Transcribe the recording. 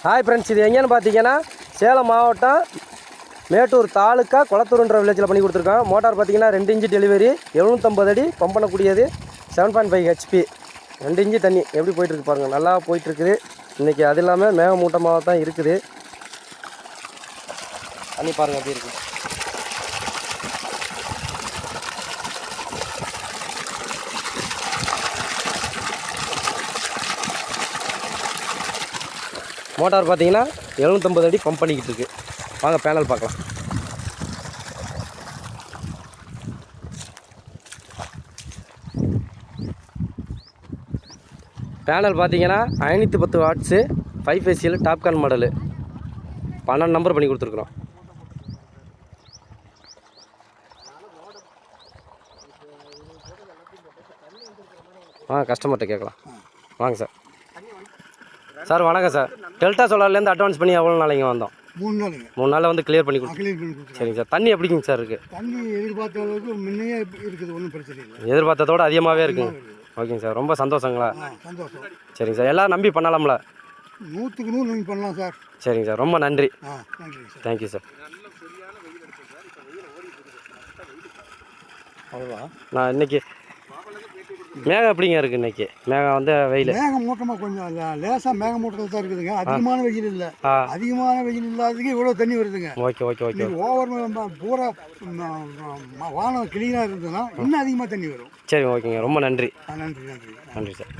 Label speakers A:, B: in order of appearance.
A: Hi friends, இது எங்கேன்னு பார்த்தீங்கன்னா சேலம் மாவட்டம் மேட்டூர் தாலுக்கா குளத்தூர்ன்ற வில்லேஜில் பண்ணி கொடுத்துருக்கோம். மோட்டார் பார்த்தீங்கன்னா 2 இன்ச்சு டெலிவரி, 750 அடி, பம்ப் பண்ணக்கூடியது, 7.5 HP, 2 இன்ச்சு தண்ணி எப்படி போயிட்டுருக்கு பாருங்கள். நல்லா போயிட்டுருக்குது. இன்றைக்கி அது இல்லாமல் மேகமூட்டமாக தான் இருக்குது. தண்ணி பாருங்கள் எப்படி இருக்குது. மோட்டார் பார்த்தீங்கன்னா 750 அடி பம்ப் பண்ணிக்கிட்டு இருக்கு. வாங்க பேனல் பார்க்கலாம். பேனல் பார்த்தீங்கன்னா 510 watts, 5 facial TOPCon model, 12 number பண்ணி கொடுத்துருக்குறோம். கஸ்டமர்கிட்ட கேட்கலாம். வாங்க சார். சார் வணக்கம் சார். டெல்டா சோலார்லேருந்து அட்வான்ஸ் பண்ணி எவ்வளோ நாளைங்க வந்தோம்? 3 நாளில் வந்து கிளியர் பண்ணி கொடுத்து. சரிங்க சார். தண்ணி எப்படிங்க சார் இருக்குது?
B: தண்ணி எதிர்பார்த்த அளவுக்கு முன்னையே இருக்குது, ஒன்றும் பிரச்சனை இல்லை.
A: எதிர்பார்த்ததோட அதிகமாகவே இருக்குங்க. ஓகேங்க சார், ரொம்ப சந்தோஷங்களா?
B: சந்தோஷம்.
A: சரிங்க சார். எல்லாம் நம்பி பண்ணலாம்ல?
B: 100க்கு 100 நம்பி பண்ணலாம் சார்.
A: சரிங்க சார், ரொம்ப நன்றி.
B: நன்றி சார்.
A: Thank you sir. அவ்வளோதான். நான் இன்றைக்கி மேகம் எப்படிங்க இருக்குது? இன்றைக்கி மேகம் வந்து வெயில்
B: மேகமூட்டமாக கொஞ்சம் லேசாக மேகமூட்டத்தில் தான் இருக்குதுங்க. அதிகமான வெயில் இல்லை. அதிகமான வெயில் இல்லாததுக்கு இவ்வளோ தண்ணி வருதுங்க.
A: ஓகே.
B: ஓவர் பூரா வானம் கிளீனாக இருந்ததுன்னா இன்னும் அதிகமாக தண்ணி வரும்.
A: சரி, ஓகேங்க. ரொம்ப நன்றி.
B: நன்றி
A: சார்.